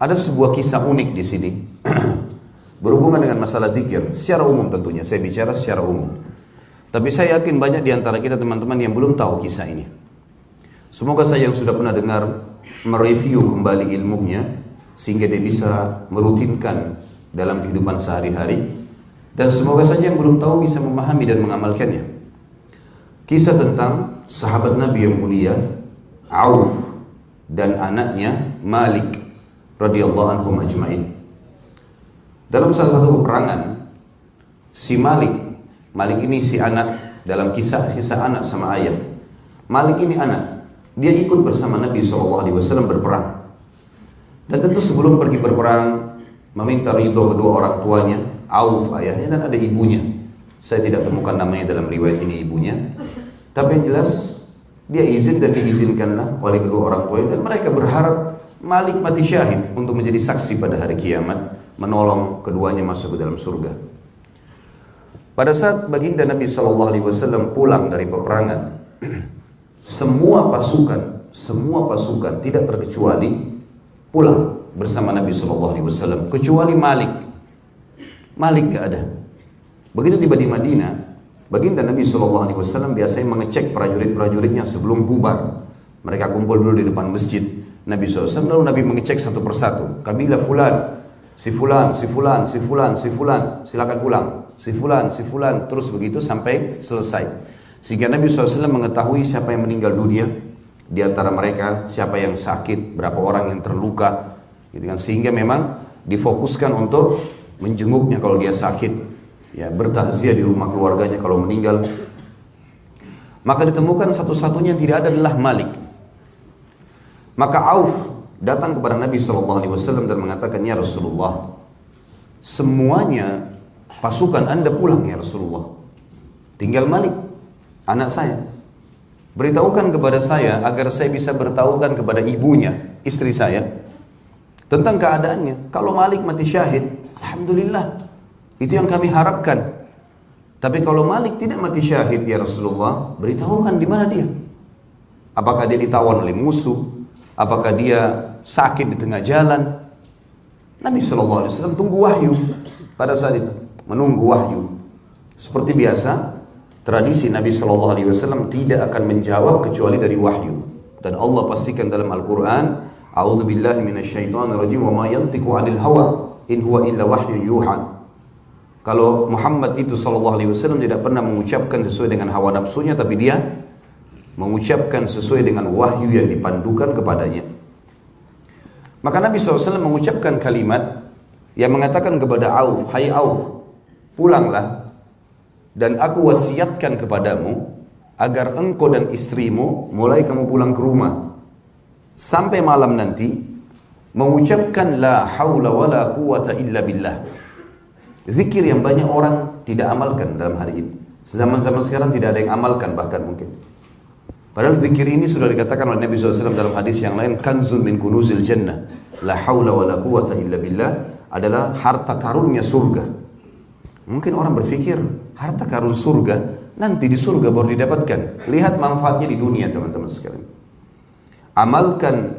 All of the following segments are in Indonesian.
Ada sebuah kisah unik di sini berhubungan dengan masalah zikir secara umum tentunya. Saya bicara secara umum. Tapi saya yakin banyak di antara kita teman-teman yang belum tahu kisah ini. Semoga saya yang sudah pernah dengar mereview kembali ilmunya sehingga dia bisa merutinkan dalam kehidupan sehari-hari, dan semoga saja yang belum tahu bisa memahami dan mengamalkannya. Kisah tentang sahabat Nabi yang mulia Auf dan anaknya Malik radhiyallahu anhum ajma'in. Dalam salah satu peperangan, si Malik ini si anak, dalam kisah anak sama ayah. Malik ini anak, dia ikut bersama Nabi SAW berperang. Dan tentu sebelum pergi berperang meminta ridho kedua orang tuanya, Auf ayahnya, dan ada ibunya. Saya tidak temukan namanya dalam riwayat ini ibunya. Tapi yang jelas dia izin dan diizinkanlah oleh kedua orang tuanya, dan mereka berharap Malik mati syahid untuk menjadi saksi pada hari kiamat, menolong keduanya masuk ke dalam surga. Pada saat baginda Nabi SAW pulang dari peperangan, semua pasukan tidak terkecuali pulang bersama Nabi SAW, kecuali Malik. Malik gak ada. Begitu tiba di Madinah, baginda Nabi SAW biasanya mengecek prajurit-prajuritnya sebelum bubar. Mereka kumpul dulu di depan masjid Nabi SAW, lalu Nabi mengecek satu persatu. Kabilah fulan, si fulan, silakan pulang. Si fulan, terus begitu sampai selesai. Sehingga Nabi SAW mengetahui siapa yang meninggal dunia di antara mereka, siapa yang sakit, berapa orang yang terluka, gitu kan. Sehingga memang difokuskan untuk menjenguknya kalau dia sakit, ya, bertakziah di rumah keluarganya kalau meninggal. Maka ditemukan satu-satunya yang tidak ada adalah Malik. Maka Auf datang kepada Nabi SAW dan mengatakan, ya Rasulullah, semuanya pasukan Anda pulang ya Rasulullah, tinggal Malik, anak saya. Beritahukan kepada saya agar saya bisa beritahukan kepada ibunya, istri saya, tentang keadaannya. Kalau Malik mati syahid, alhamdulillah, itu yang kami harapkan. Tapi kalau Malik tidak mati syahid ya Rasulullah, beritahukan di mana dia. Apakah dia ditawan oleh musuh? Apakah dia sakit di tengah jalan? Nabi SAW tunggu wahyu pada saat itu, menunggu wahyu. Seperti biasa, tradisi Nabi SAW tidak akan menjawab kecuali dari wahyu. Dan Allah pastikan dalam Al-Quran, A'udzubillahi minasyaitonirrajim, wa ma yantiqu 'anil hawa in huwa illa wahyun yuha. Kalau Muhammad itu SAW tidak pernah mengucapkan sesuai dengan hawa nafsunya, tapi dia mengucapkan sesuai dengan wahyu yang dipandukan kepadanya. Maka Nabi SAW mengucapkan kalimat yang mengatakan kepada Auf, hai Auf, pulanglah, dan aku wasiatkan kepadamu agar engkau dan istrimu mulai kamu pulang ke rumah sampai malam nanti mengucapkan la haula wala quwata illa billah. Zikir yang banyak orang tidak amalkan dalam hari ini. Zaman-zaman sekarang tidak ada yang amalkan bahkan mungkin. Padahal zikir ini sudah dikatakan oleh Nabi SAW dalam hadis yang lain, kanzul min kunuzil jannah, la haula wala quwata illa billah, adalah harta karunnya surga. Mungkin orang berpikir harta karun surga nanti di surga baru didapatkan. Lihat manfaatnya di dunia teman-teman sekalian. Amalkan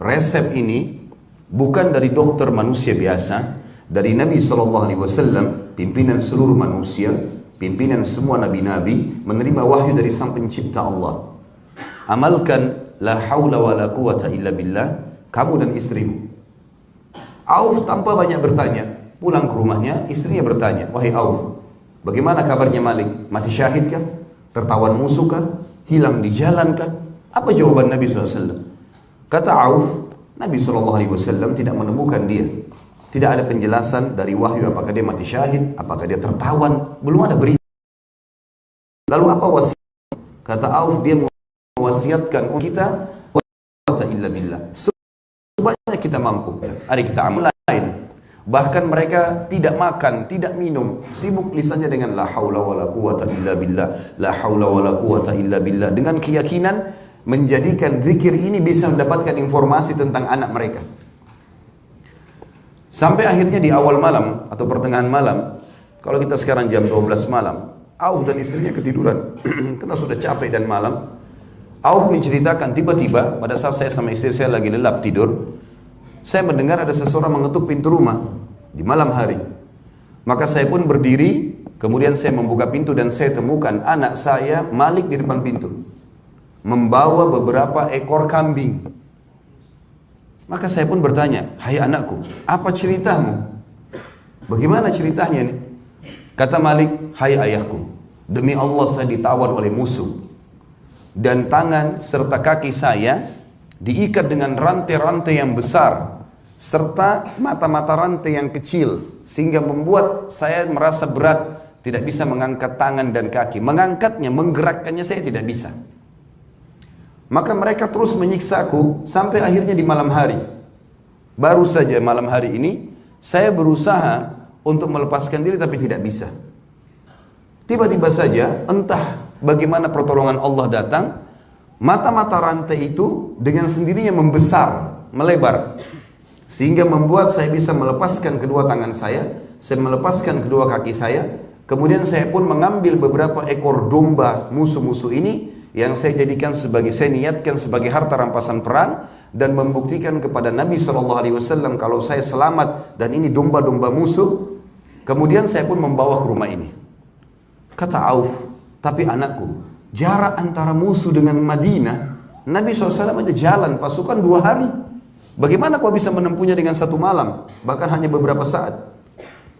resep ini bukan dari dokter manusia biasa, dari Nabi SAW, pimpinan seluruh manusia, pimpinan semua nabi-nabi, menerima wahyu dari sang pencipta Allah. Amalkan la haula wala quwata illa billah, kamu dan istrimu. Auf tanpa banyak bertanya, pulang ke rumahnya, istrinya bertanya, wahai Auf, bagaimana kabarnya Malik? Mati syahid kah? Tertawan musuh kah? Hilang di jalan kah? Apa jawaban Nabi SAW? Kata Auf, Nabi SAW tidak menemukan dia. Tidak ada penjelasan dari wahyu apakah dia mati syahid, apakah dia tertawan, belum ada berita. Lalu apa wasiat? Kata Auf, dia mewasiatkan kita wala illa billah, sebanyak kita mampu. Hari kita amal lain. Bahkan mereka tidak makan, tidak minum, sibuk lisannya dengan la haula wala quwata illa billah, la haula wala quwata illa billah, dengan keyakinan menjadikan zikir ini bisa mendapatkan informasi tentang anak mereka. Sampai akhirnya di awal malam atau pertengahan malam, kalau kita sekarang jam 12 malam, Auf dan istrinya ketiduran karena sudah capek dan malam. Auf menceritakan tiba-tiba pada saat saya sama istri saya lagi lelap tidur, saya mendengar ada seseorang mengetuk pintu rumah di malam hari. Maka saya pun berdiri, kemudian saya membuka pintu dan saya temukan anak saya Malik di depan pintu, membawa beberapa ekor kambing. Maka saya pun bertanya, hai anakku, apa ceritamu? Bagaimana ceritanya nih? Kata Malik, hai ayahku, demi Allah saya ditawan oleh musuh. Dan tangan serta kaki saya diikat dengan rantai-rantai yang besar, serta mata-mata rantai yang kecil, sehingga membuat saya merasa berat, tidak bisa mengangkat tangan dan kaki. Mengangkatnya, menggerakkannya saya tidak bisa. Maka mereka terus menyiksaku sampai akhirnya di malam hari. Baru saja malam hari ini saya berusaha untuk melepaskan diri tapi tidak bisa. Tiba-tiba saja entah bagaimana pertolongan Allah datang, mata-mata rantai itu dengan sendirinya membesar, melebar, sehingga membuat saya bisa melepaskan kedua tangan saya melepaskan kedua kaki saya. Kemudian saya pun mengambil beberapa ekor domba musuh-musuh ini yang saya niatkan sebagai harta rampasan perang, dan membuktikan kepada Nabi SAW kalau saya selamat dan ini domba-domba musuh. Kemudian saya pun membawa ke rumah ini. Kata Auf, tapi anakku, jarak antara musuh dengan Madinah, Nabi SAW aja jalan pasukan 2 hari. Bagaimana kau bisa menempuhnya dengan 1 malam, bahkan hanya beberapa saat?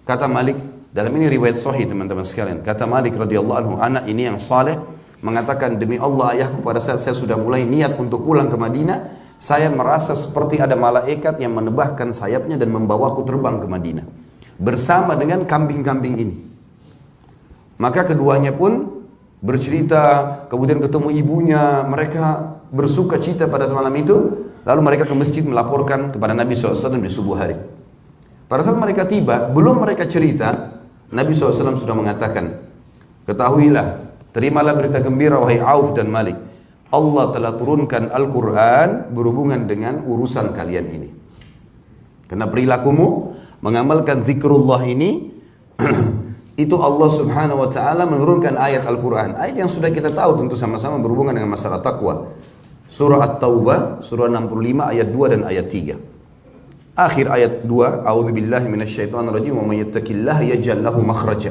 Kata Malik, dalam ini riwayat sahih teman-teman sekalian. Kata Malik radhiyallahu anhu, anak ini yang saleh mengatakan, demi Allah ayahku, pada saat saya sudah mulai niat untuk pulang ke Madinah, saya merasa seperti ada malaikat yang menebahkan sayapnya dan membawaku terbang ke Madinah bersama dengan kambing-kambing ini. Maka keduanya pun bercerita, kemudian ketemu ibunya, mereka bersuka cita pada malam itu. Lalu mereka ke masjid melaporkan kepada Nabi SAW di subuh hari. Pada saat mereka tiba, belum mereka cerita, Nabi SAW sudah mengatakan, ketahuilah, terimalah berita gembira wahai Auf dan Malik, Allah telah turunkan Al-Quran berhubungan dengan urusan kalian ini. Karena perilakumu mengamalkan zikrullah ini, itu Allah Subhanahu wa ta'ala menurunkan ayat Al-Quran. Ayat yang sudah kita tahu tentu sama-sama berhubungan dengan masalah takwa. Surah At-Taubah, surah 65 ayat 2 dan ayat 3. Akhir ayat 2, A'udzubillahi minasyaitonirrajim, wa may yattaqillaha yaj'al lahu makhraja.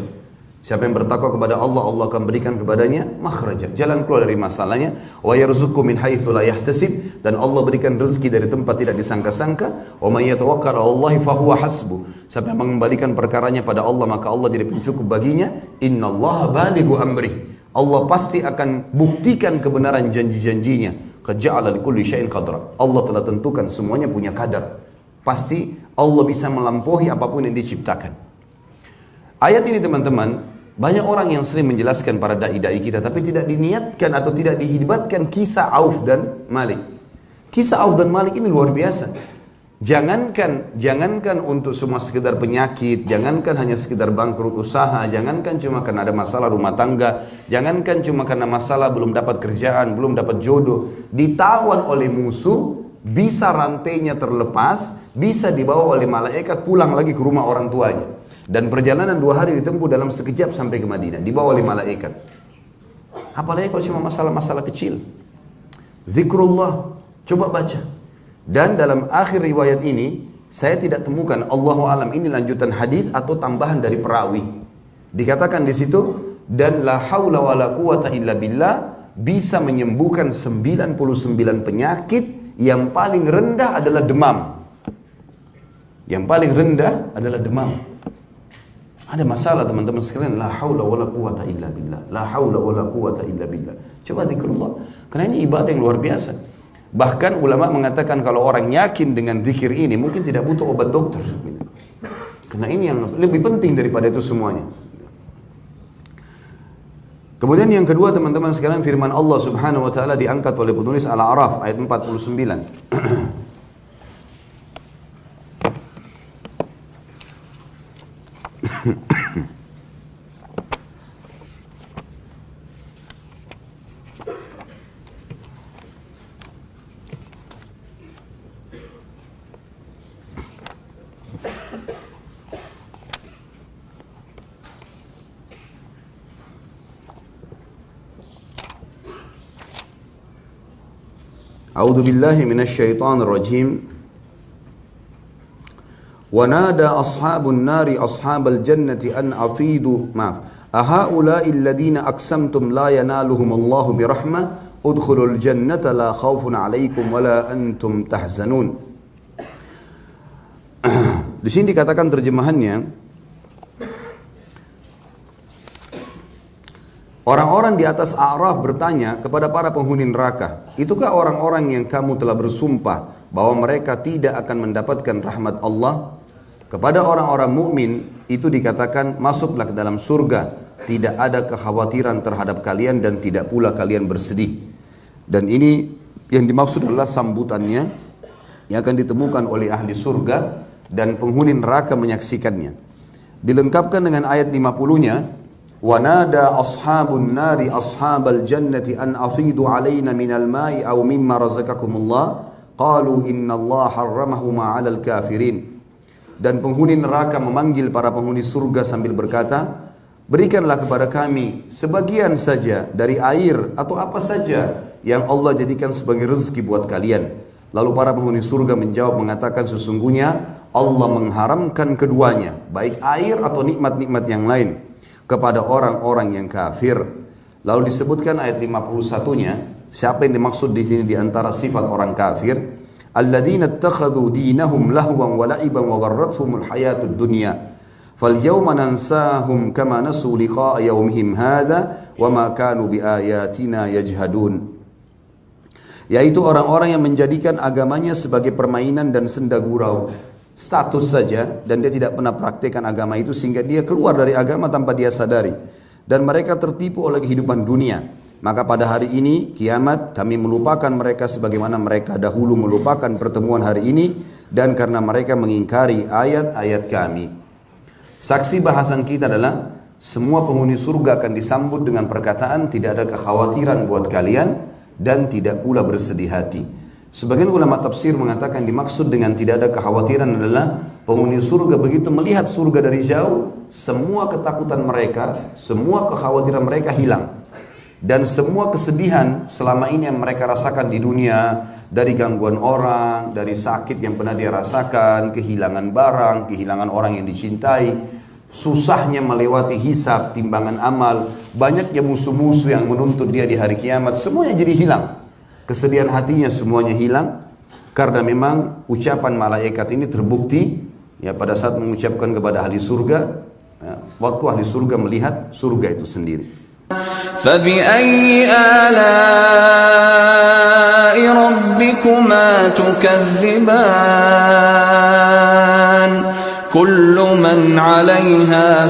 Siapa yang bertakwa kepada Allah, Allah akan berikan kepadanya makhraja, jalan keluar dari masalahnya. Wa yarzuqhu min haitsu la yahtasib, dan Allah berikan rezeki dari tempat tidak disangka-sangka. Wa may yatawakkal 'alallahi fahuwa hasbuh. Siapa yang mengembalikan perkaranya pada Allah, maka Allah jadi pencukup baginya. Innallaha balighu amrih. Allah pasti akan buktikan kebenaran janji-janjinya. Qad ja'ala likulli syai'in qadra. Allah telah tentukan semuanya punya kadar. Pasti Allah bisa melampaui apapun yang diciptakan. Ayat ini teman-teman, banyak orang yang sering menjelaskan para dai-dai kita, tapi tidak diniatkan atau tidak dihibatkan kisah Auf dan Malik. Kisah Auf dan Malik ini luar biasa. Jangankan untuk semua sekedar penyakit, jangankan hanya sekedar bangkrut usaha, jangankan cuma karena ada masalah rumah tangga, jangankan cuma karena masalah belum dapat kerjaan, belum dapat jodoh, ditawan oleh musuh, bisa rantainya terlepas, bisa dibawa oleh malaikat pulang lagi ke rumah orang tuanya. Dan perjalanan 2 hari ditempuh dalam sekejap sampai ke Madinah, dibawa oleh malaikat. Apalagi kalau cuma masalah-masalah kecil. Zikrullah, coba baca. Dan dalam akhir riwayat ini, saya tidak temukan, Allahu alam ini lanjutan hadis atau tambahan dari perawi. Dikatakan di situ, dan la haula wala quwata illa billah, bisa menyembuhkan 99 penyakit, yang paling rendah adalah demam. Yang paling rendah adalah demam. Ada masalah teman-teman sekalian, la haula wala quwata illa billah, la haula wala quwata illa billah. Coba zikrullah, karena ini ibadah yang luar biasa. Bahkan ulama mengatakan kalau orang yakin dengan zikir ini mungkin tidak butuh obat dokter. Karena ini yang lebih penting daripada itu semuanya. Kemudian yang kedua teman-teman sekalian, firman Allah Subhanahu wa taala diangkat oleh penulis Al-A'raf ayat 49. A'udzu billahi minasyaitonir rajim. Wa nada ashabun nari ashabal jannati an afidu ahaula'i alladhina aqsamtum la yanaluhumullahu birahmah udkhulul jannata la khaufun 'alaikum wa la antum tahzanun. Di sini dikatakan terjemahannya, orang-orang di atas A'raf bertanya kepada para penghuni neraka, itukah orang-orang yang kamu telah bersumpah bahwa mereka tidak akan mendapatkan rahmat Allah? Kepada orang-orang mukmin itu dikatakan, masuklah ke dalam surga, tidak ada kekhawatiran terhadap kalian dan tidak pula kalian bersedih. Dan ini yang dimaksud adalah sambutannya yang akan ditemukan oleh ahli surga dan penghuni neraka menyaksikannya. Dilengkapkan dengan ayat 50-nya, wa nada ashabun nari ashabal jannati an afidu alaina minal ma'i aw mimma razaqakumullah qalu innallaha harramahuma 'alal kafirin. Dan penghuni neraka memanggil para penghuni surga sambil berkata, berikanlah kepada kami sebagian saja dari air atau apa saja yang Allah jadikan sebagai rezeki buat kalian. Lalu para penghuni surga menjawab mengatakan, sesungguhnya Allah mengharamkan keduanya, baik air atau nikmat-nikmat yang lain, kepada orang-orang yang kafir. Lalu disebutkan ayat 51-nya, siapa yang dimaksud di sini di antara sifat orang kafir? Alladzina ittakhadhu dinahum lahwan wa la'iban wa gharrathumul hayatud dunya falyawma nansahum kama nasu liqa'a yawmihim hadha wa ma kanu biayatina yajhadun. Yaitu orang-orang yang menjadikan agamanya sebagai permainan dan senda gurau, status saja, dan dia tidak pernah praktekkan agama itu sehingga dia keluar dari agama tanpa dia sadari, dan mereka tertipu oleh kehidupan dunia. Maka pada hari ini kiamat kami melupakan mereka sebagaimana mereka dahulu melupakan pertemuan hari ini, dan karena mereka mengingkari ayat-ayat kami. Saksi bahasan kita adalah semua penghuni surga akan disambut dengan perkataan tidak ada kekhawatiran buat kalian dan tidak pula bersedih hati. Sebagian ulama tafsir mengatakan dimaksud dengan tidak ada kekhawatiran adalah penghuni surga begitu melihat surga dari jauh, semua ketakutan mereka, semua kekhawatiran mereka hilang. Dan semua kesedihan selama ini yang mereka rasakan di dunia, dari gangguan orang, dari sakit yang pernah dia rasakan, kehilangan barang, kehilangan orang yang dicintai, susahnya melewati hisab, timbangan amal, banyaknya musuh-musuh yang menuntut dia di hari kiamat, semuanya jadi hilang. Kesedihan hatinya semuanya hilang, karena memang ucapan malaikat ini terbukti ya pada saat mengucapkan kepada ahli surga, ya, waktu ahli surga melihat surga itu sendiri. فبأي آلاء ربكما تكذبان كل من عليها